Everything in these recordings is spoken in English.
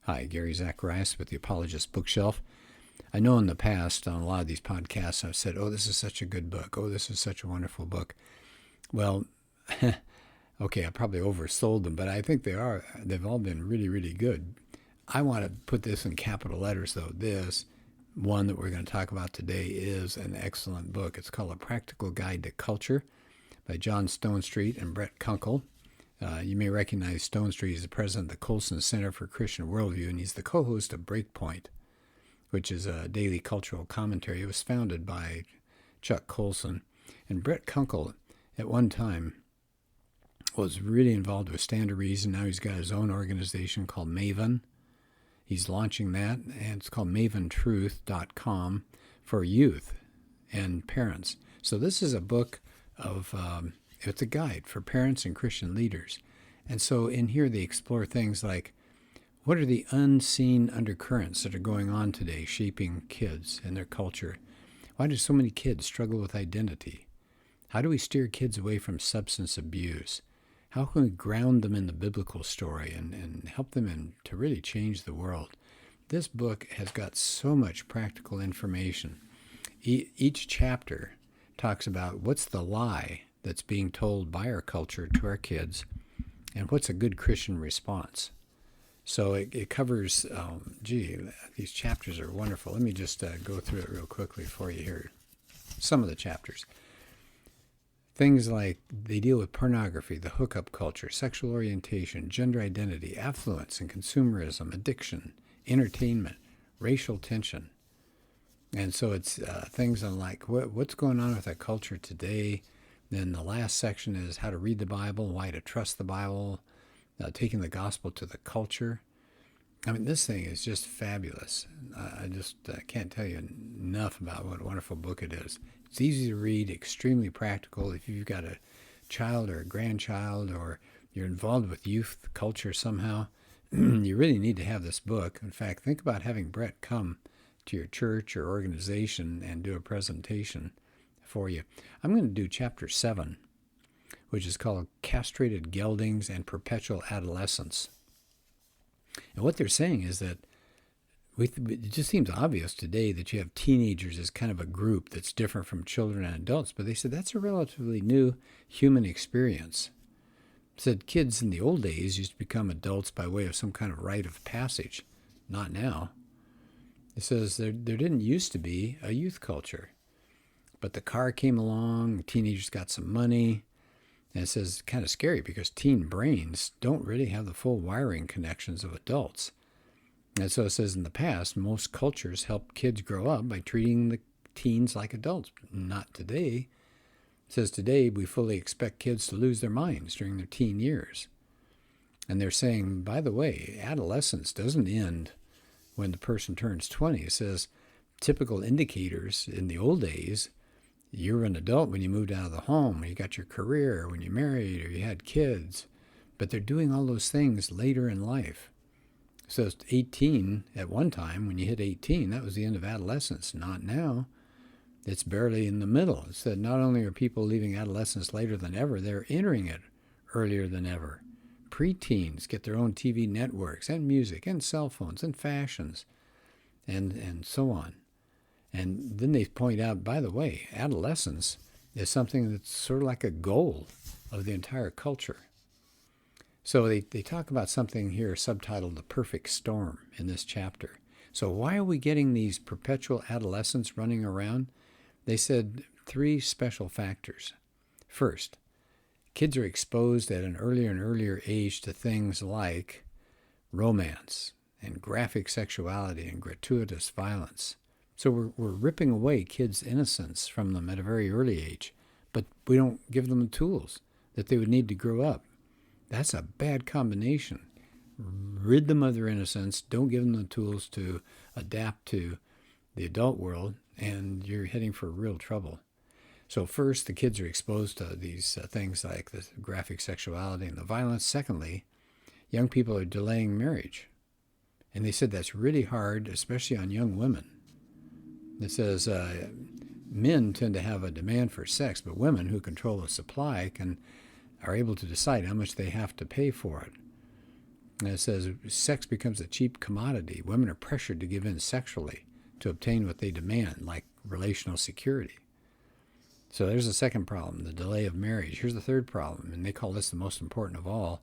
Hi, Gary Zacharias with the Apologist bookshelf. I know in the past on a lot of these podcasts I've said, oh, this is such a good book. Oh, this is such a wonderful book. Well, okay, I probably oversold them, but I think they've all been really, really good. I want to put this in capital letters, though. This one that we're going to talk about today is an excellent book. It's called A Practical Guide to Culture by John Stonestreet and Brett Kunkle. You may recognize Stonestreet as the president of the Colson Center for Christian Worldview, and he's the co-host of Breakpoint, which is a daily cultural commentary. It was founded by Chuck Colson. And Brett Kunkle, at one time, was really involved with Stand to Reason. Now he's got his own organization called Maven. He's launching that, and it's called maventruth.com for youth and parents. So this is a book of... it's a guide for parents and Christian leaders. And so in here they explore things like, what are the unseen undercurrents that are going on today shaping kids and their culture? Why do so many kids struggle with identity? How do we steer kids away from substance abuse? How can we ground them in the biblical story and help them to really change the world? This book has got so much practical information. Each chapter talks about what's the lie that's being told by our culture to our kids, and what's a good Christian response. So it covers, these chapters are wonderful. Let me just go through it real quickly for you here. Some of the chapters. Things like they deal with pornography, the hookup culture, sexual orientation, gender identity, affluence and consumerism, addiction, entertainment, racial tension. And so it's things on like what's going on with our culture today. Then the last section is how to read the Bible, why to trust the Bible, taking the gospel to the culture. I mean, this thing is just fabulous. I just can't tell you enough about what a wonderful book it is. It's easy to read, extremely practical. If you've got a child or a grandchild, or you're involved with youth culture somehow, you really need to have this book. In fact, think about having Brett come to your church or organization and do a presentation for you. I'm going to do chapter 7, which is called Castrated Geldings and Perpetual Adolescence. And what they're saying is that it just seems obvious today that you have teenagers as kind of a group that's different from children and adults, but they said that's a relatively new human experience. Said kids in the old days used to become adults by way of some kind of rite of passage. Not now. It says there didn't used to be a youth culture. But the car came along, teenagers got some money, and it says kind of scary because teen brains don't really have the full wiring connections of adults. And so it says in the past, most cultures help kids grow up by treating the teens like adults. Not today. It says today we fully expect kids to lose their minds during their teen years. And they're saying, by the way, adolescence doesn't end when the person turns 20. It says typical indicators in the old days, you were an adult when you moved out of the home, or you got your career, or when you married, or you had kids. But they're doing all those things later in life. So 18 at one time, when you hit 18, that was the end of adolescence. Not now. It's barely in the middle. It said not only are people leaving adolescence later than ever, they're entering it earlier than ever. Preteens get their own TV networks and music and cell phones and fashions and so on. And then they point out, by the way, adolescence is something that's sort of like a goal of the entire culture. So they talk about something here subtitled The Perfect Storm in this chapter. So why are we getting these perpetual adolescents running around? They said 3 special factors. First, kids are exposed at an earlier and earlier age to things like romance and graphic sexuality and gratuitous violence. So we're ripping away kids' innocence from them at a very early age, but we don't give them the tools that they would need to grow up. That's a bad combination. Rid them of their innocence, don't give them the tools to adapt to the adult world, and you're heading for real trouble. So first, the kids are exposed to these things like the graphic sexuality and the violence. Secondly, young people are delaying marriage. And they said that's really hard, especially on young women. It says men tend to have a demand for sex, but women who control the supply are able to decide how much they have to pay for it. And it says, sex becomes a cheap commodity. Women are pressured to give in sexually to obtain what they demand, like relational security. So there's the second problem, the delay of marriage. Here's the third problem, and they call this the most important of all.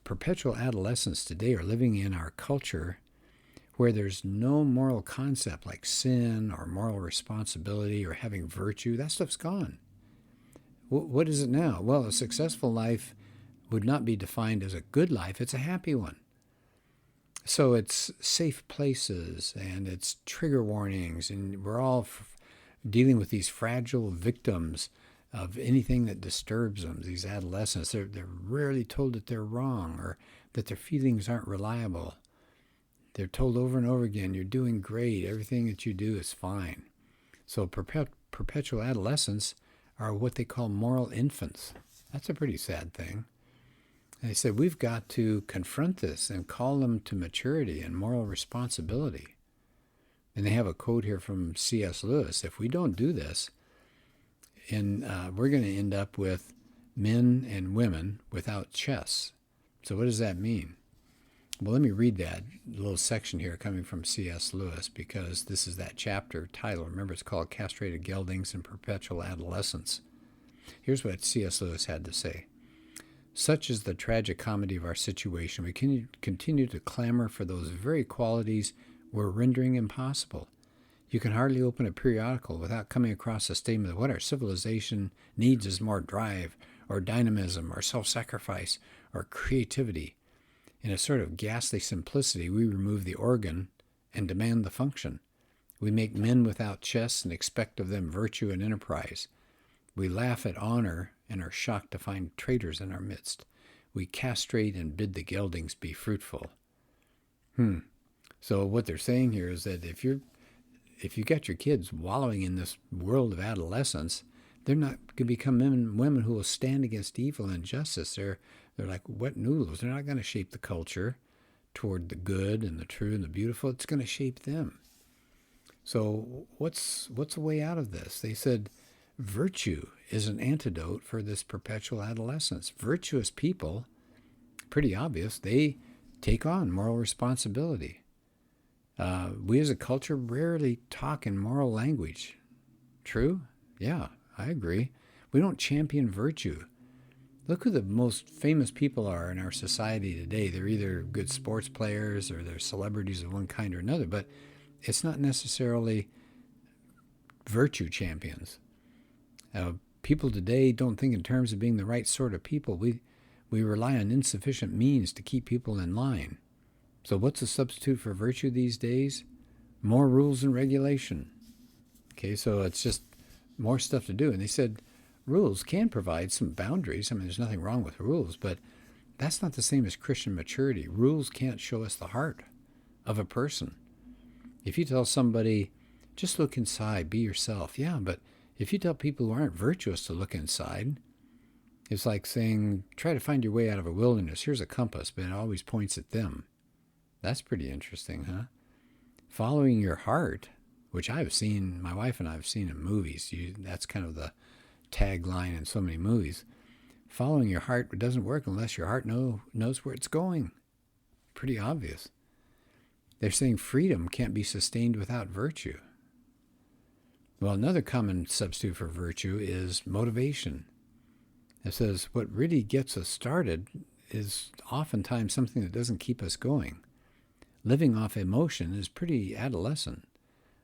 Perpetual adolescents today are living in our culture where there's no moral concept like sin or moral responsibility or having virtue. That stuff's gone. What is it now? Well, a successful life would not be defined as a good life. It's a happy one. So it's safe places and it's trigger warnings, and we're all dealing with these fragile victims of anything that disturbs them, these adolescents. They're rarely told that they're wrong or that their feelings aren't reliable. They're told over and over again, you're doing great, everything that you do is fine. So perpetual adolescents are what they call moral infants. That's a pretty sad thing. And they said, we've got to confront this and call them to maturity and moral responsibility. And they have a quote here from C.S. Lewis. If we don't do this, and we're going to end up with men and women without chests. So what does that mean? Well, let me read that little section here coming from C.S. Lewis, because this is that chapter title. Remember, it's called Castrated Geldings and Perpetual Adolescence. Here's what C.S. Lewis had to say. Such is the tragic comedy of our situation. We continue to clamor for those very qualities we're rendering impossible. You can hardly open a periodical without coming across a statement that what our civilization needs is more drive, or dynamism, or self-sacrifice, or creativity. In a sort of ghastly simplicity, we remove the organ and demand the function. We make men without chests and expect of them virtue and enterprise. We laugh at honor and are shocked to find traitors in our midst. We castrate and bid the geldings be fruitful. So what they're saying here is that if you got your kids wallowing in this world of adolescence, they're not going to become men and women who will stand against evil and injustice. They're like wet noodles. They're not going to shape the culture toward the good and the true and the beautiful. It's going to shape them. So what's a way out of this? They said virtue is an antidote for this perpetual adolescence. Virtuous people, pretty obvious, they take on moral responsibility. We as a culture rarely talk in moral language. True? Yeah, I agree. We don't champion virtue. Look who the most famous people are in our society today. They're either good sports players or they're celebrities of one kind or another, but it's not necessarily virtue champions. People today don't think in terms of being the right sort of people. We rely on insufficient means to keep people in line. So what's a substitute for virtue these days? More rules and regulation. Okay, so it's just more stuff to do. And they said rules can provide some boundaries. I mean, there's nothing wrong with rules, but that's not the same as Christian maturity. Rules can't show us the heart of a person. If you tell somebody, just look inside, be yourself. Yeah, but if you tell people who aren't virtuous to look inside, it's like saying, try to find your way out of a wilderness. Here's a compass, but it always points at them. That's pretty interesting, huh? Following your heart, which I've seen, my wife and I have seen in movies. That's kind of the tagline in so many movies. Following your heart doesn't work unless your heart knows where it's going. Pretty obvious. They're saying freedom can't be sustained without virtue. Well, another common substitute for virtue is motivation. It says what really gets us started is oftentimes something that doesn't keep us going. Living off emotion is pretty adolescent.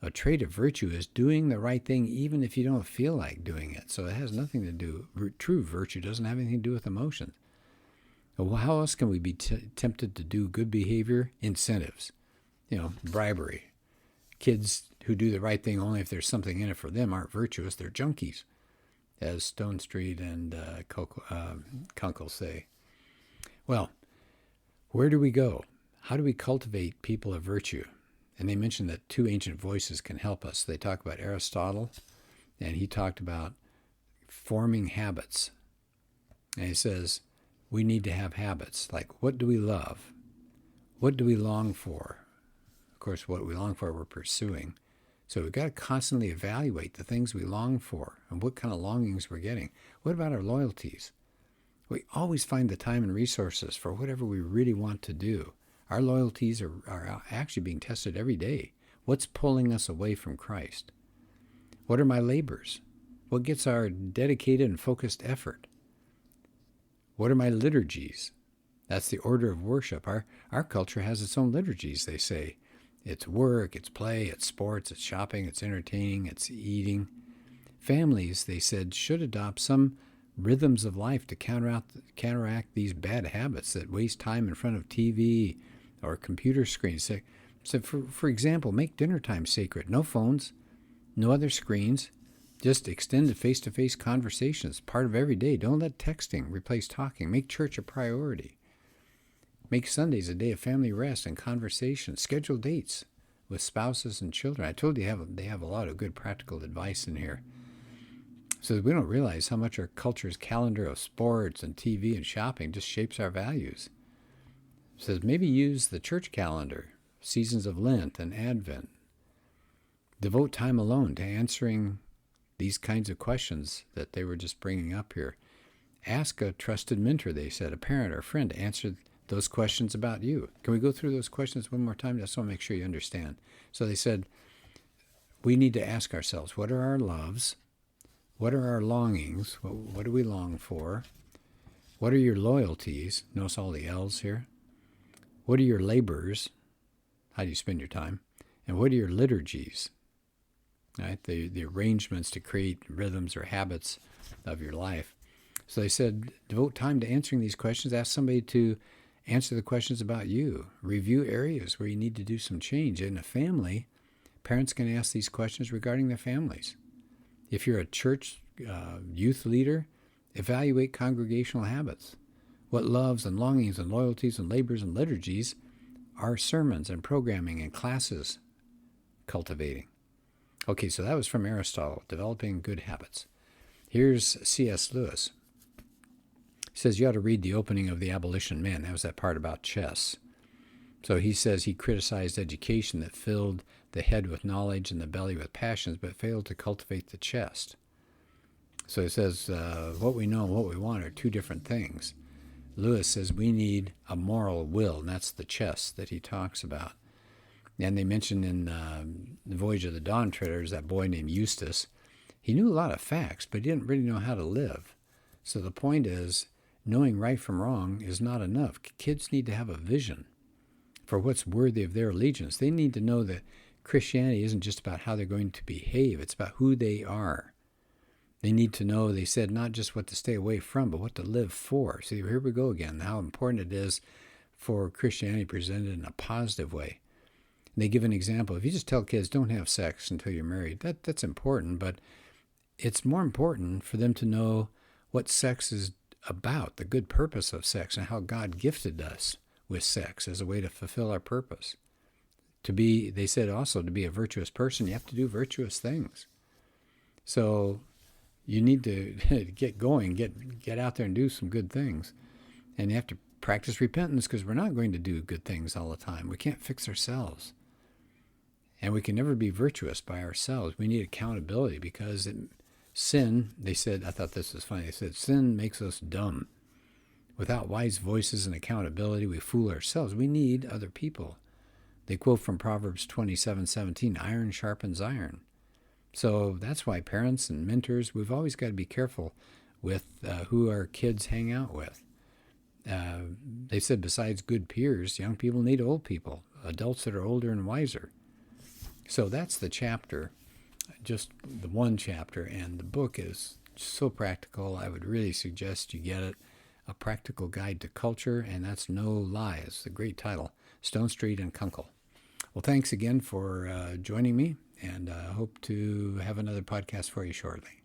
A trait of virtue is doing the right thing even if you don't feel like doing it. So it has nothing to do, true virtue doesn't have anything to do with emotions. Well, how else can we be tempted to do good behavior? Incentives. Bribery. Kids who do the right thing only if there's something in it for them aren't virtuous, they're junkies, as Stone Street and Kunkel say. Well, where do we go? How do we cultivate people of virtue? And they mentioned that two ancient voices can help us. They talk about Aristotle, and he talked about forming habits. And he says, we need to have habits. Like, what do we love? What do we long for? Of course, what we long for, we're pursuing. So we've got to constantly evaluate the things we long for and what kind of longings we're getting. What about our loyalties? We always find the time and resources for whatever we really want to do. Our loyalties are actually being tested every day. What's pulling us away from Christ? What are my labors? What gets our dedicated and focused effort? What are my liturgies? That's the order of worship. Our culture has its own liturgies, they say. It's work, it's play, it's sports, it's shopping, it's entertaining, it's eating. Families, they said, should adopt some rhythms of life to counteract these bad habits that waste time in front of TV or computer screens. So for example, make dinner time sacred. No phones, no other screens, just extended face-to-face conversations, part of every day. Don't let texting replace talking. Make church a priority. Make Sundays a day of family rest and conversation. Schedule dates with spouses and children. I told you they have a lot of good practical advice in here. So that we don't realize how much our culture's calendar of sports and TV and shopping just shapes our values. It says maybe use the church calendar, seasons of Lent and Advent. Devote time alone to answering these kinds of questions that they were just bringing up here. Ask a trusted mentor, they said, a parent or a friend, to answer those questions about you. Can we go through those questions one more time? I just want to make sure you understand. So they said, we need to ask ourselves, what are our loves? What are our longings? What do we long for? What are your loyalties? Notice all the L's here. What are your labors? How do you spend your time? And what are your liturgies? Right? The arrangements to create rhythms or habits of your life. So they said, devote time to answering these questions. Ask somebody to answer the questions about you. Review areas where you need to do some change. In a family, parents can ask these questions regarding their families. If you're a church youth leader, evaluate congregational habits. What loves and longings and loyalties and labors and liturgies are sermons and programming and classes cultivating? Okay, so that was from Aristotle, Developing Good Habits. Here's C.S. Lewis. He says you ought to read the opening of The Abolition Man. That was that part about chess. So he says he criticized education that filled the head with knowledge and the belly with passions, but failed to cultivate the chest. So he says what we know and what we want are two different things. Lewis says we need a moral will, and that's the chest that he talks about. And they mentioned in The Voyage of the Dawn Treaders, that boy named Eustace. He knew a lot of facts, but he didn't really know how to live. So the point is, knowing right from wrong is not enough. Kids need to have a vision for what's worthy of their allegiance. They need to know that Christianity isn't just about how they're going to behave. It's about who they are. They need to know, they said, not just what to stay away from, but what to live for. See, here we go again, how important it is for Christianity presented in a positive way. And they give an example. If you just tell kids, don't have sex until you're married, that's important, but it's more important for them to know what sex is about, the good purpose of sex, and how God gifted us with sex as a way to fulfill our purpose. To be, they said also, to be a virtuous person, you have to do virtuous things. So you need to get going, get out there and do some good things. And you have to practice repentance, because we're not going to do good things all the time. We can't fix ourselves. And we can never be virtuous by ourselves. We need accountability, because sin, they said, I thought this was funny, they said, sin makes us dumb. Without wise voices and accountability, we fool ourselves. We need other people. They quote from Proverbs 27:17, iron sharpens iron. So that's why parents and mentors, we've always got to be careful with who our kids hang out with. They said besides good peers, young people need old people, adults that are older and wiser. So that's the chapter, just the one chapter, and the book is so practical. I would really suggest you get it. A Practical Guide to Culture, and that's no lie. It's the great title, Stone Street and Kunkel. Well, thanks again for joining me, and I hope to have another podcast for you shortly.